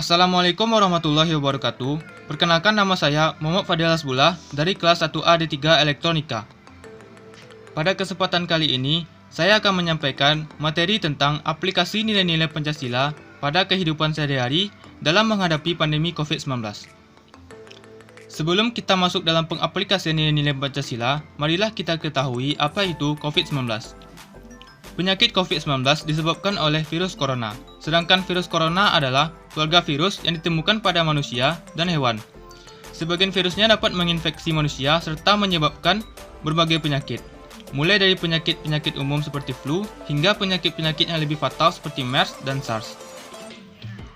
Assalamualaikum warahmatullahi wabarakatuh. Perkenalkan, nama saya Muhammad Fadil Hasbullah dari kelas 1A D3 Elektronika. Pada kesempatan kali ini, saya akan menyampaikan materi tentang aplikasi nilai-nilai Pancasila pada kehidupan sehari-hari dalam menghadapi pandemi COVID-19. Sebelum kita masuk dalam pengaplikasian nilai-nilai Pancasila, marilah kita ketahui apa itu COVID-19. Penyakit COVID-19 disebabkan oleh virus corona, sedangkan virus corona adalah keluarga virus yang ditemukan pada manusia dan hewan. Sebagian virusnya dapat menginfeksi manusia serta menyebabkan berbagai penyakit, mulai dari penyakit-penyakit umum seperti flu hingga penyakit-penyakit yang lebih fatal seperti MERS dan SARS.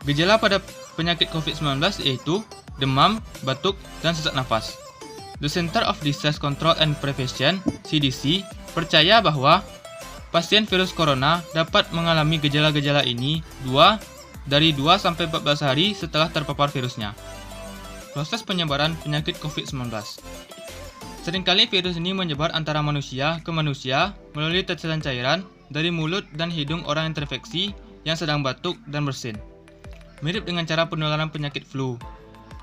Gejala pada penyakit COVID-19 yaitu demam, batuk, dan sesak nafas. The Center of Disease Control and Prevention (CDC) percaya bahwa pasien virus corona dapat mengalami gejala-gejala ini dari 2 sampai 14 hari setelah terpapar virusnya. Proses penyebaran penyakit COVID-19. Seringkali virus ini menyebar antara manusia ke manusia melalui tetesan cairan dari mulut dan hidung orang yang terinfeksi yang sedang batuk dan bersin. Mirip dengan cara penularan penyakit flu.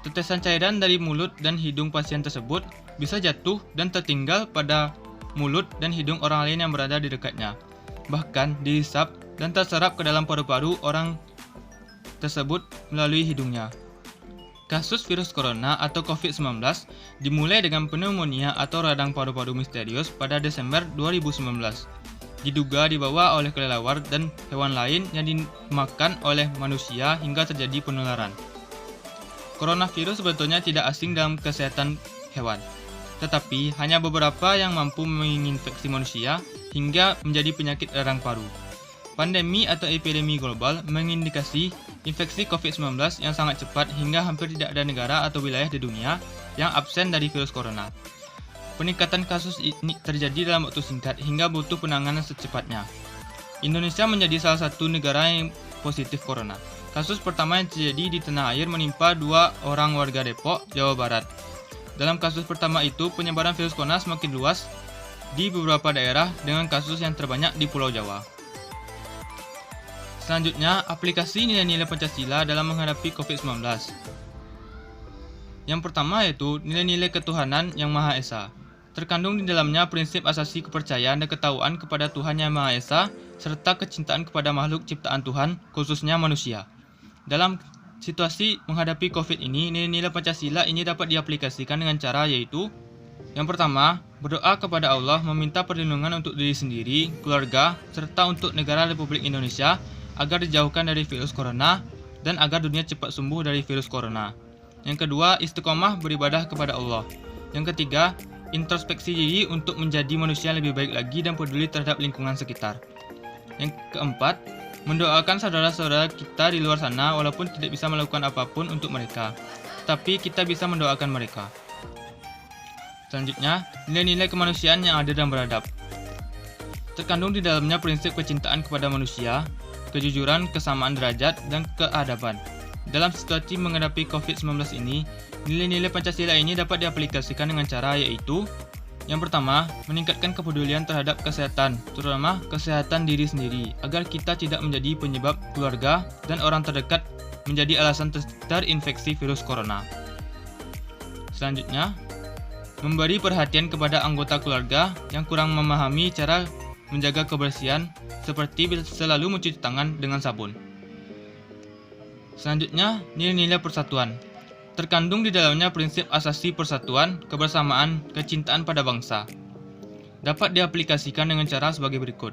Tetesan cairan dari mulut dan hidung pasien tersebut bisa jatuh dan tertinggal pada mulut dan hidung orang lain yang berada di dekatnya, bahkan dihisap dan terserap ke dalam paru-paru orang tersebut melalui hidungnya. Kasus virus corona atau COVID-19 dimulai dengan pneumonia atau radang paru-paru misterius pada Desember 2019. Diduga dibawa oleh kelelawar dan hewan lain yang dimakan oleh manusia hingga terjadi penularan. Coronavirus sebetulnya tidak asing dalam kesehatan hewan, tetapi hanya beberapa yang mampu menginfeksi manusia hingga menjadi penyakit radang paru. Pandemi atau epidemi global mengindikasi infeksi COVID-19 yang sangat cepat hingga hampir tidak ada negara atau wilayah di dunia yang absen dari virus corona. Peningkatan kasus ini terjadi dalam waktu singkat hingga butuh penanganan secepatnya. Indonesia menjadi salah satu negara yang positif corona. Kasus pertama yang terjadi di tanah air menimpa 2 orang warga Depok, Jawa Barat. Dalam kasus pertama itu, penyebaran virus corona semakin luas di beberapa daerah dengan kasus yang terbanyak di Pulau Jawa. Selanjutnya, aplikasi nilai-nilai Pancasila dalam menghadapi COVID-19. Yang pertama yaitu nilai-nilai ketuhanan yang Maha Esa. Terkandung di dalamnya prinsip asasi kepercayaan dan ketakwaan kepada Tuhan Yang Maha Esa, serta kecintaan kepada makhluk ciptaan Tuhan, khususnya manusia. Dalam situasi menghadapi COVID ini, nilai-nilai Pancasila ini dapat diaplikasikan dengan cara yaitu: yang pertama, berdoa kepada Allah meminta perlindungan untuk diri sendiri, keluarga, serta untuk negara Republik Indonesia agar dijauhkan dari virus corona dan agar dunia cepat sembuh dari virus corona. Yang kedua, istiqomah beribadah kepada Allah. Yang ketiga, introspeksi diri untuk menjadi manusia yang lebih baik lagi dan peduli terhadap lingkungan sekitar. Yang keempat, mendoakan saudara-saudara kita di luar sana walaupun tidak bisa melakukan apapun untuk mereka, tapi kita bisa mendoakan mereka. Selanjutnya, nilai-nilai kemanusiaan yang adil dan beradab. Terkandung di dalamnya prinsip kecintaan kepada manusia, kejujuran, kesamaan derajat, dan keadaban. Dalam situasi menghadapi COVID-19 ini, nilai-nilai Pancasila ini dapat diaplikasikan dengan cara yaitu: yang pertama, meningkatkan kepedulian terhadap kesehatan, terutama kesehatan diri sendiri, agar kita tidak menjadi penyebab keluarga dan orang terdekat menjadi alasan terinfeksi virus corona. Selanjutnya, memberi perhatian kepada anggota keluarga yang kurang memahami cara menjaga kebersihan, seperti selalu mencuci tangan dengan sabun. Selanjutnya, nilai-nilai persatuan. Terkandung di dalamnya prinsip asasi persatuan, kebersamaan, kecintaan pada bangsa. Dapat diaplikasikan dengan cara sebagai berikut: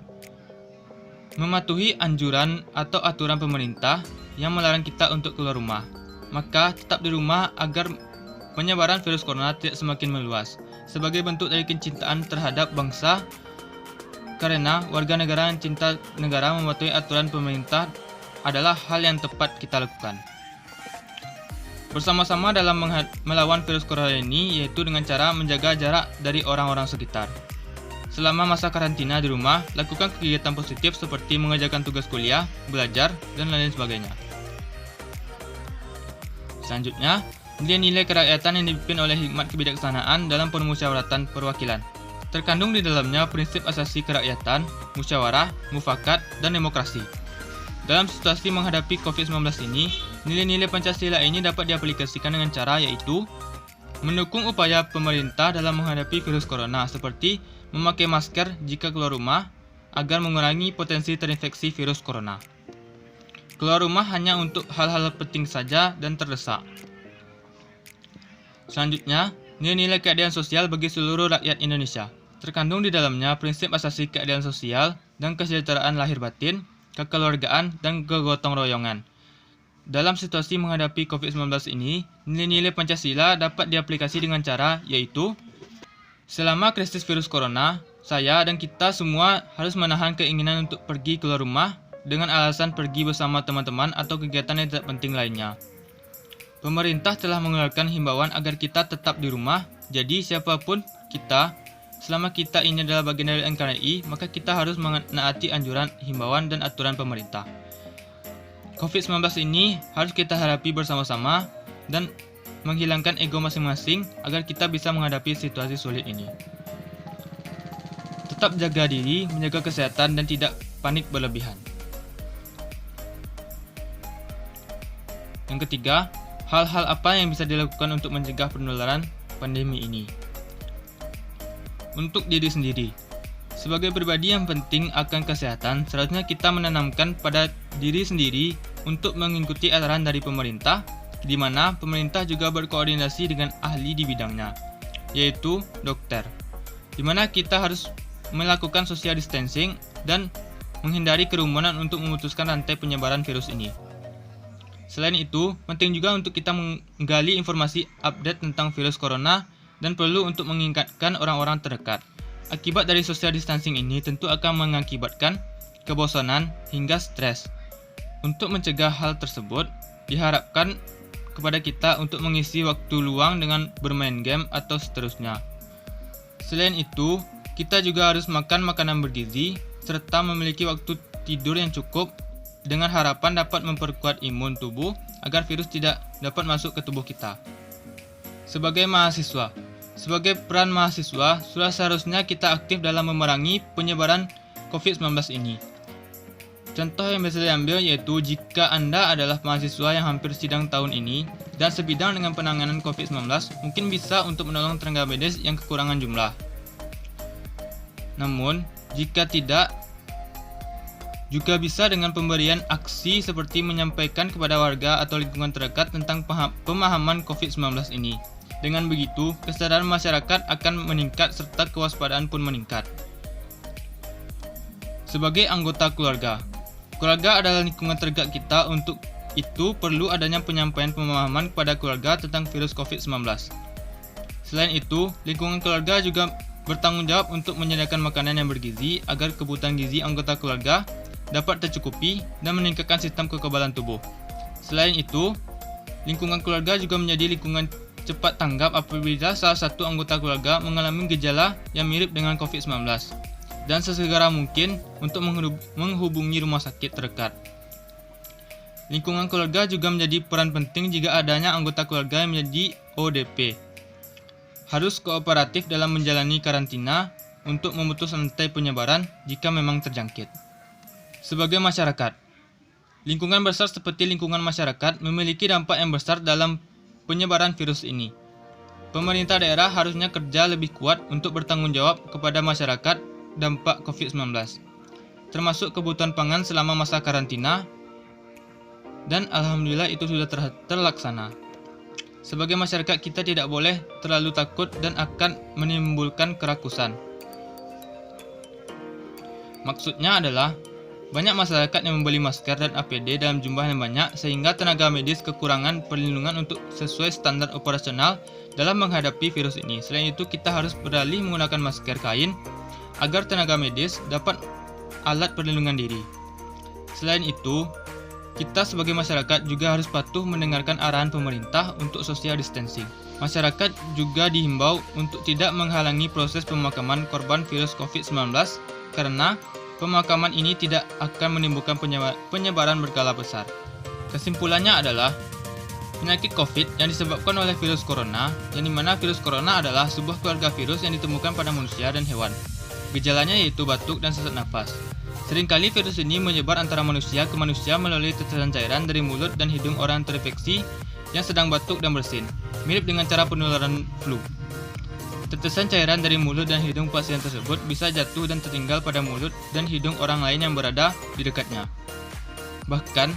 mematuhi anjuran atau aturan pemerintah yang melarang kita untuk keluar rumah, maka tetap di rumah agar penyebaran virus corona tidak semakin meluas. Sebagai bentuk dari kecintaan terhadap bangsa, karena warga negara yang cinta negara mematuhi aturan pemerintah adalah hal yang tepat kita lakukan. Bersama-sama dalam melawan virus corona ini, yaitu dengan cara menjaga jarak dari orang-orang sekitar. Selama masa karantina di rumah, lakukan kegiatan positif seperti mengerjakan tugas kuliah, belajar, dan lain sebagainya. Selanjutnya, nilai-nilai kerakyatan yang dipimpin oleh hikmat kebijaksanaan dalam permusyawaratan perwakilan. Terkandung di dalamnya prinsip asasi kerakyatan, musyawarah, mufakat, dan demokrasi. Dalam situasi menghadapi COVID-19 ini, Nilai-nilai Pancasila ini dapat diaplikasikan dengan cara yaitu mendukung upaya pemerintah dalam menghadapi virus corona seperti memakai masker jika keluar rumah agar mengurangi potensi terinfeksi virus corona. Keluar rumah hanya untuk hal-hal penting saja dan terdesak. Selanjutnya, nilai-nilai keadilan sosial bagi seluruh rakyat Indonesia. Terkandung di dalamnya prinsip asasi keadilan sosial dan kesejahteraan lahir batin, kekeluargaan, dan kegotong royongan. Dalam situasi menghadapi COVID-19 ini, nilai-nilai Pancasila dapat diaplikasi dengan cara yaitu selama krisis virus corona, saya dan kita semua harus menahan keinginan untuk pergi keluar rumah dengan alasan pergi bersama teman-teman atau kegiatan yang tidak penting lainnya. Pemerintah telah mengeluarkan himbauan agar kita tetap di rumah, jadi siapapun kita, selama kita ini adalah bagian dari NKRI, maka kita harus menaati anjuran, himbauan, dan aturan pemerintah. COVID-19 ini harus kita hadapi bersama-sama dan menghilangkan ego masing-masing agar kita bisa menghadapi situasi sulit ini. Tetap jaga diri, menjaga kesehatan, dan tidak panik berlebihan. Yang ketiga, hal-hal apa yang bisa dilakukan untuk mencegah penularan pandemi ini? Untuk diri sendiri. Sebagai pribadi yang penting akan kesehatan, seharusnya kita menanamkan pada diri sendiri untuk mengikuti arahan dari pemerintah, di mana pemerintah juga berkoordinasi dengan ahli di bidangnya, yaitu dokter. Di mana kita harus melakukan social distancing dan menghindari kerumunan untuk memutuskan rantai penyebaran virus ini. Selain itu, penting juga untuk kita menggali informasi update tentang virus corona dan perlu untuk mengingatkan orang-orang terdekat. Akibat dari social distancing ini tentu akan mengakibatkan kebosanan hingga stres. Untuk mencegah hal tersebut, diharapkan kepada kita untuk mengisi waktu luang dengan bermain game atau seterusnya. Selain itu, kita juga harus makan makanan bergizi serta memiliki waktu tidur yang cukup dengan harapan dapat memperkuat imun tubuh agar virus tidak dapat masuk ke tubuh kita. Sebagai peran mahasiswa, sudah seharusnya kita aktif dalam memerangi penyebaran COVID-19 ini. Contoh yang bisa diambil yaitu jika Anda adalah mahasiswa yang hampir sidang tahun ini dan sebidang dengan penanganan COVID-19, mungkin bisa untuk menolong tenaga medis yang kekurangan jumlah. Namun, jika tidak, juga bisa dengan pemberian aksi seperti menyampaikan kepada warga atau lingkungan terdekat tentang pemahaman COVID-19 ini. Dengan begitu, kesadaran masyarakat akan meningkat serta kewaspadaan pun meningkat. Sebagai anggota keluarga adalah lingkungan terdekat kita, untuk itu perlu adanya penyampaian pemahaman kepada keluarga tentang virus COVID-19. Selain itu, lingkungan keluarga juga bertanggung jawab untuk menyediakan makanan yang bergizi agar kebutuhan gizi anggota keluarga dapat tercukupi dan meningkatkan sistem kekebalan tubuh. Selain itu, lingkungan keluarga juga menjadi lingkungan cepat tanggap apabila salah satu anggota keluarga mengalami gejala yang mirip dengan COVID-19 dan sesegera mungkin untuk menghubungi rumah sakit terdekat. Lingkungan keluarga juga menjadi peran penting jika adanya anggota keluarga yang menjadi ODP. Harus kooperatif dalam menjalani karantina untuk memutus rantai penyebaran jika memang terjangkit. Sebagai masyarakat, lingkungan besar seperti lingkungan masyarakat memiliki dampak yang besar dalam penyebaran virus ini. Pemerintah daerah harusnya kerja lebih kuat untuk bertanggung jawab kepada masyarakat dampak COVID-19, termasuk kebutuhan pangan selama masa karantina, dan alhamdulillah itu sudah terlaksana. Sebagai masyarakat, kita tidak boleh terlalu takut dan akan menimbulkan kerakusan. Maksudnya adalah banyak masyarakat yang membeli masker dan APD dalam jumlah yang banyak sehingga tenaga medis kekurangan perlindungan untuk sesuai standar operasional dalam menghadapi virus ini. Selain itu, kita harus beralih menggunakan masker kain agar tenaga medis dapat alat perlindungan diri. Selain itu, kita sebagai masyarakat juga harus patuh mendengarkan arahan pemerintah untuk social distancing. Masyarakat juga dihimbau untuk tidak menghalangi proses pemakaman korban virus COVID-19 karena pemakaman ini tidak akan menimbulkan penyebaran berskala besar. Kesimpulannya adalah penyakit COVID yang disebabkan oleh virus corona, yang dimana virus corona adalah sebuah keluarga virus yang ditemukan pada manusia dan hewan. Gejalanya yaitu batuk dan sesak nafas. Seringkali virus ini menyebar antara manusia ke manusia melalui tetesan cairan dari mulut dan hidung orang terinfeksi yang sedang batuk dan bersin, mirip dengan cara penularan flu. Tetesan cairan dari mulut dan hidung pasien tersebut bisa jatuh dan tertinggal pada mulut dan hidung orang lain yang berada di dekatnya. Bahkan,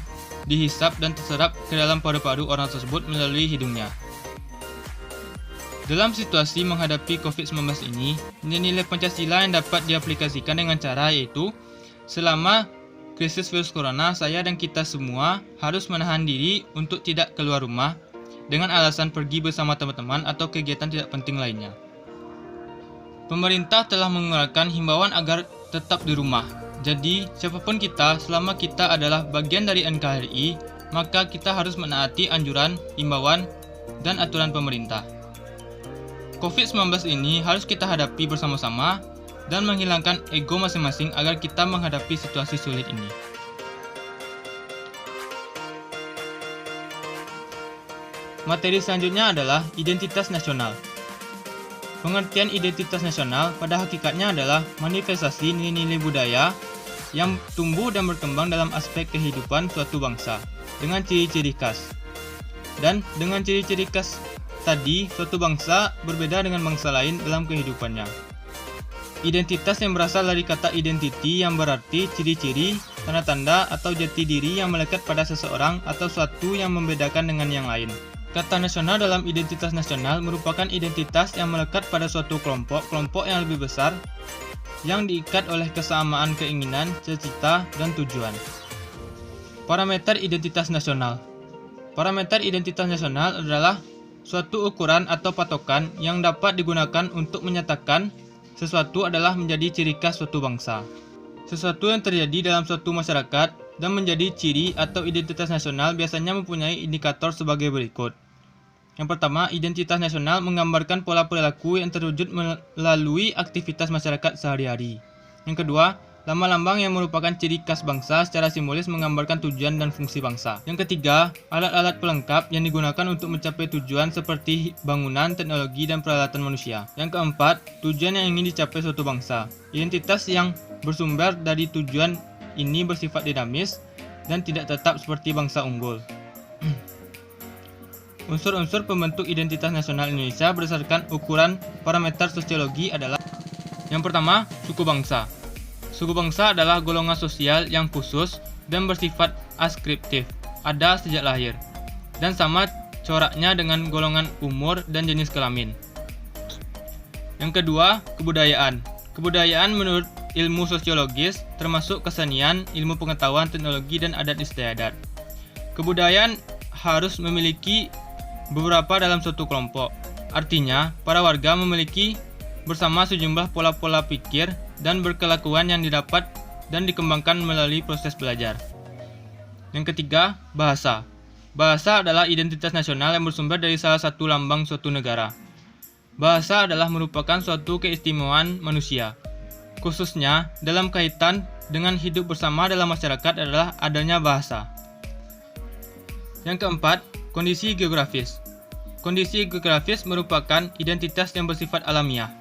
dihisap dan terserap ke dalam paru-paru orang tersebut melalui hidungnya. Dalam situasi menghadapi COVID-19 ini, nilai Pancasila yang dapat diaplikasikan dengan cara yaitu selama krisis virus corona, saya dan kita semua harus menahan diri untuk tidak keluar rumah dengan alasan pergi bersama teman-teman atau kegiatan tidak penting lainnya. Pemerintah telah mengeluarkan himbauan agar tetap di rumah. Jadi, siapapun kita, selama kita adalah bagian dari NKRI, maka kita harus menaati anjuran, himbauan, dan aturan pemerintah. COVID-19 ini harus kita hadapi bersama-sama dan menghilangkan ego masing-masing agar kita menghadapi situasi sulit ini. Materi selanjutnya adalah identitas nasional. Pengertian identitas nasional pada hakikatnya adalah manifestasi nilai-nilai budaya yang tumbuh dan berkembang dalam aspek kehidupan suatu bangsa dengan ciri-ciri khas. Dan dengan ciri-ciri khas tadi, suatu bangsa berbeda dengan bangsa lain dalam kehidupannya. Identitas yang berasal dari kata identity yang berarti ciri-ciri, tanda-tanda, atau jati diri yang melekat pada seseorang atau suatu yang membedakan dengan yang lain. Kata nasional dalam identitas nasional merupakan identitas yang melekat pada suatu kelompok yang lebih besar, yang diikat oleh kesamaan keinginan, cita-cita, dan tujuan. Parameter identitas nasional. Parameter identitas nasional adalah suatu ukuran atau patokan yang dapat digunakan untuk menyatakan sesuatu adalah menjadi ciri khas suatu bangsa. Sesuatu yang terjadi dalam suatu masyarakat dan menjadi ciri atau identitas nasional biasanya mempunyai indikator sebagai berikut. Yang pertama, identitas nasional menggambarkan pola perilaku yang terwujud melalui aktivitas masyarakat sehari-hari. Yang kedua, lambang-lambang yang merupakan ciri khas bangsa secara simbolis menggambarkan tujuan dan fungsi bangsa. Yang ketiga, alat-alat pelengkap yang digunakan untuk mencapai tujuan seperti bangunan, teknologi, dan peralatan manusia. Yang keempat, tujuan yang ingin dicapai suatu bangsa. Identitas yang bersumber dari tujuan ini bersifat dinamis dan tidak tetap seperti bangsa unggul. Unsur-unsur pembentuk identitas nasional Indonesia berdasarkan ukuran parameter sosiologi adalah: yang pertama, suku bangsa. Suku bangsa adalah golongan sosial yang khusus dan bersifat askriptif, ada sejak lahir, dan sama coraknya dengan golongan umur dan jenis kelamin. Yang kedua, kebudayaan. Kebudayaan menurut ilmu sosiologis termasuk kesenian, ilmu pengetahuan, teknologi, dan adat istiadat. Kebudayaan harus memiliki beberapa dalam suatu kelompok. Artinya, para warga memiliki bersama sejumlah pola-pola pikir dan berkelakuan yang didapat dan dikembangkan melalui proses belajar. Yang ketiga, bahasa. Bahasa adalah identitas nasional yang bersumber dari salah satu lambang suatu negara. Bahasa adalah merupakan suatu keistimewaan manusia. Khususnya dalam kaitan dengan hidup bersama dalam masyarakat adalah adanya bahasa. Yang keempat, kondisi geografis. Kondisi geografis merupakan identitas yang bersifat alamiah.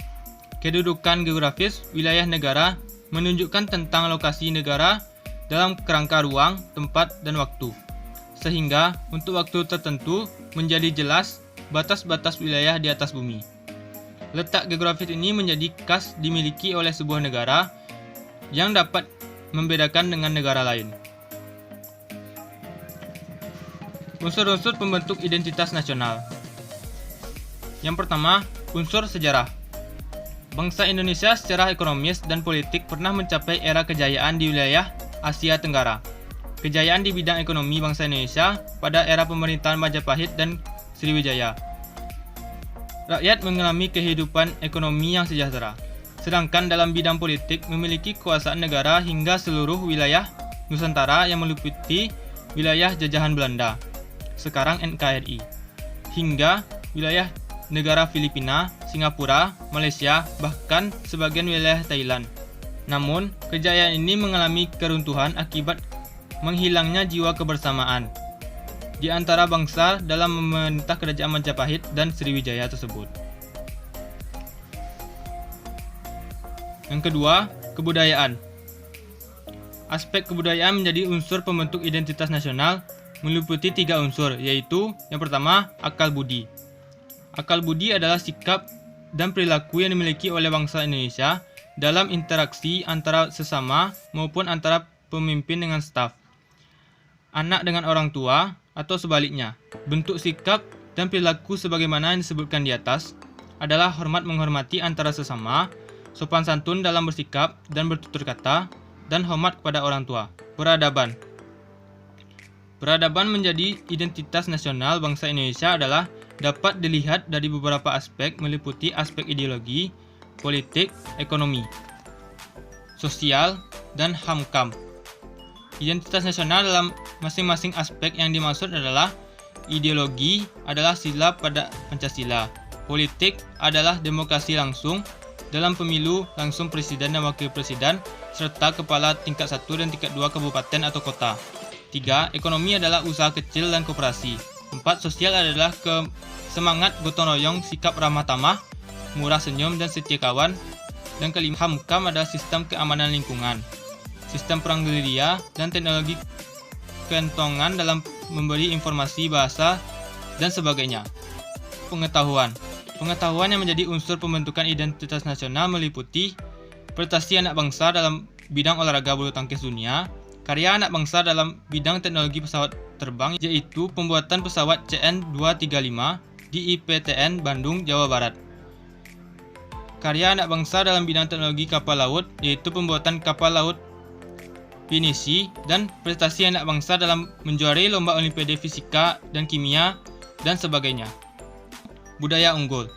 Kedudukan geografis wilayah negara menunjukkan tentang lokasi negara dalam kerangka ruang, tempat, dan waktu. Sehingga untuk waktu tertentu menjadi jelas batas-batas wilayah di atas bumi. Letak geografis ini menjadi khas dimiliki oleh sebuah negara yang dapat membedakan dengan negara lain. Unsur-unsur pembentuk identitas nasional. Yang pertama, unsur sejarah. Bangsa Indonesia secara ekonomis dan politik pernah mencapai era kejayaan di wilayah Asia Tenggara. Kejayaan di bidang ekonomi bangsa Indonesia pada era pemerintahan Majapahit dan Sriwijaya. Rakyat mengalami kehidupan ekonomi yang sejahtera. Sedangkan dalam bidang politik memiliki kekuasaan negara hingga seluruh wilayah Nusantara yang meliputi wilayah jajahan Belanda, sekarang NKRI, hingga wilayah negara Filipina, Singapura, Malaysia, bahkan sebagian wilayah Thailand. Namun, kejayaan ini mengalami keruntuhan akibat menghilangnya jiwa kebersamaan di antara bangsa dalam memerintah kerajaan Majapahit dan Sriwijaya tersebut. Yang kedua, kebudayaan. Aspek kebudayaan menjadi unsur pembentuk identitas nasional meliputi 3 unsur, yaitu yang pertama, akal budi. Akal budi adalah sikap dan perilaku yang dimiliki oleh bangsa Indonesia dalam interaksi antara sesama maupun antara pemimpin dengan staf, anak dengan orang tua, atau sebaliknya. Bentuk sikap dan perilaku sebagaimana yang disebutkan di atas adalah hormat menghormati antara sesama, sopan santun dalam bersikap dan bertutur kata, dan hormat kepada orang tua. Peradaban. Peradaban menjadi identitas nasional bangsa Indonesia adalah dapat dilihat dari beberapa aspek meliputi aspek ideologi, politik, ekonomi, sosial, dan HAM-KAM. Identitas nasional dalam masing-masing aspek yang dimaksud adalah ideologi adalah sila pada Pancasila, politik adalah demokrasi langsung dalam pemilu langsung presiden dan wakil presiden serta kepala tingkat 1 dan tingkat 2 kabupaten atau kota. 3. Ekonomi adalah usaha kecil dan koperasi. 4. Sosial adalah semangat gotong royong, sikap ramah tamah, murah senyum, dan setia kawan. Dan kelima, HAM-KAM adalah sistem keamanan lingkungan, sistem perang gerilya, dan teknologi kentongan dalam memberi informasi, bahasa, dan sebagainya. Pengetahuan. Pengetahuan yang menjadi unsur pembentukan identitas nasional meliputi prestasi anak bangsa dalam bidang olahraga bulu tangkis dunia, karya anak bangsa dalam bidang teknologi pesawat terbang, yaitu pembuatan pesawat CN-235 di IPTN Bandung, Jawa Barat. Karya anak bangsa dalam bidang teknologi kapal laut, yaitu pembuatan kapal laut pinisi, dan prestasi anak bangsa dalam menjuarai lomba olimpiade fisika dan kimia, dan sebagainya. Budaya unggul.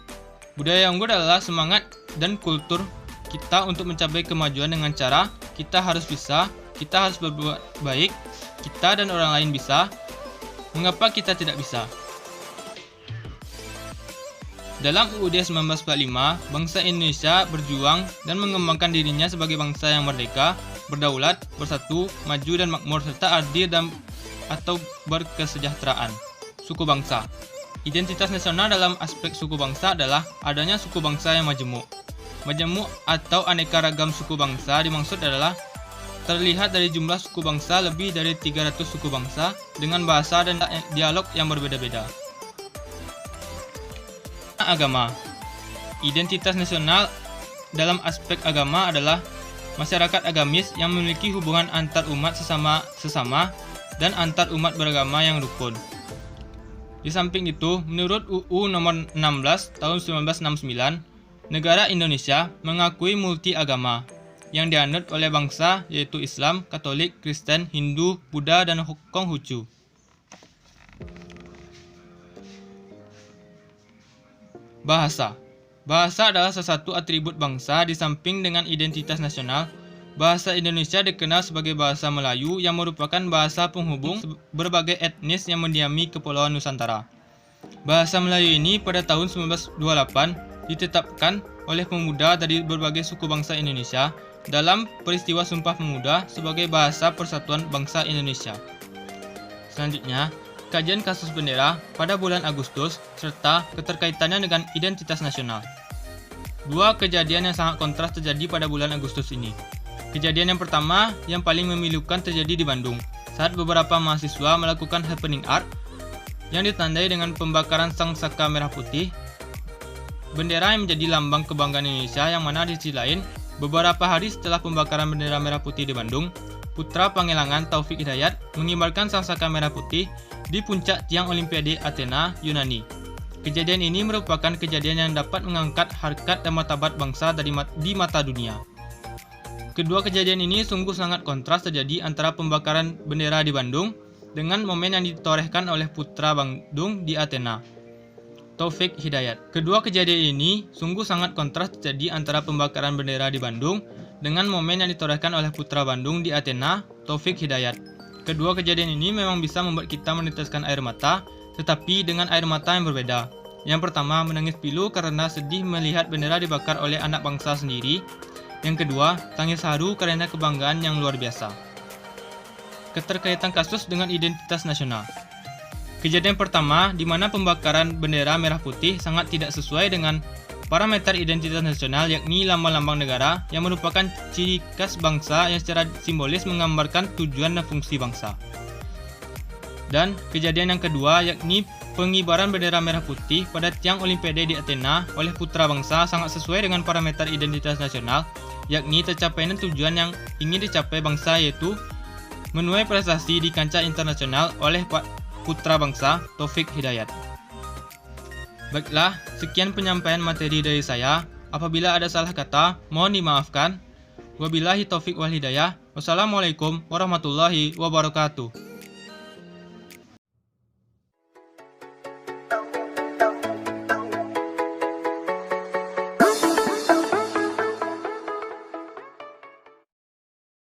Budaya unggul adalah semangat dan kultur kita untuk mencapai kemajuan dengan cara kita harus bisa, kita harus berbuat baik, kita dan orang lain bisa. Mengapa kita tidak bisa? Dalam UUD 1945, bangsa Indonesia berjuang dan mengembangkan dirinya sebagai bangsa yang merdeka, berdaulat, bersatu, maju dan makmur, serta adil dan atau berkesejahteraan. Suku bangsa. Identitas nasional dalam aspek suku bangsa adalah adanya suku bangsa yang majemuk. Majemuk atau aneka ragam suku bangsa dimaksud adalah terlihat dari jumlah suku bangsa lebih dari 300 suku bangsa dengan bahasa dan dialog yang berbeda-beda. Agama. Identitas nasional dalam aspek agama adalah masyarakat agamis yang memiliki hubungan antar umat sesama dan antar umat beragama yang rukun. Di samping itu, menurut UU nomor 16 tahun 1969, negara Indonesia mengakui multi agama yang dianut oleh bangsa yaitu Islam, Katolik, Kristen, Hindu, Buddha, dan Konghucu. Bahasa. Bahasa adalah salah satu atribut bangsa di samping dengan identitas nasional. Bahasa Indonesia dikenal sebagai bahasa Melayu yang merupakan bahasa penghubung berbagai etnis yang mendiami Kepulauan Nusantara. Bahasa Melayu ini pada tahun 1928 ditetapkan oleh pemuda dari berbagai suku bangsa Indonesia dalam peristiwa Sumpah Pemuda sebagai bahasa Persatuan Bangsa Indonesia. Selanjutnya, kajian kasus bendera pada bulan Agustus serta keterkaitannya dengan identitas nasional. Dua kejadian yang sangat kontras terjadi pada bulan Agustus ini. Kejadian yang pertama yang paling memilukan terjadi di Bandung saat beberapa mahasiswa melakukan happening art yang ditandai dengan pembakaran sang saka merah putih, bendera yang menjadi lambang kebanggaan Indonesia, yang mana di sisi lain beberapa hari setelah pembakaran bendera merah putih di Bandung, putra Pangelangan Taufik Hidayat mengibarkan sang saka merah putih di puncak tiang Olimpiade Athena, Yunani. Kejadian ini merupakan kejadian yang dapat mengangkat harkat dan martabat bangsa di mata dunia. Kedua kejadian ini sungguh sangat kontras terjadi antara pembakaran bendera di Bandung dengan momen yang ditorehkan oleh putra Bandung di Athena, Taufik Hidayat. Kedua kejadian ini sungguh sangat kontras terjadi antara pembakaran bendera di Bandung dengan momen yang ditorehkan oleh putra Bandung di Athena, Taufik Hidayat. Kedua kejadian ini memang bisa membuat kita meneteskan air mata, tetapi dengan air mata yang berbeda. Yang pertama, menangis pilu karena sedih melihat bendera dibakar oleh anak bangsa sendiri. Yang kedua, tangis haru karena kebanggaan yang luar biasa. Keterkaitan kasus dengan identitas nasional. Kejadian pertama, di mana pembakaran bendera merah putih sangat tidak sesuai dengan parameter identitas nasional yakni lambang-lambang negara yang merupakan ciri khas bangsa yang secara simbolis menggambarkan tujuan dan fungsi bangsa. Dan kejadian yang kedua yakni pengibaran bendera merah putih pada tiang Olimpiade di Athena oleh putra bangsa sangat sesuai dengan parameter identitas nasional, yakni tercapainya tujuan yang ingin dicapai bangsa, yaitu menuai prestasi di kancah internasional oleh putra bangsa Taufik Hidayat. Baiklah, sekian penyampaian materi dari saya. Apabila ada salah kata, mohon dimaafkan. Wabillahi taufik wal hidayah. Wassalamualaikum warahmatullahi wabarakatuh.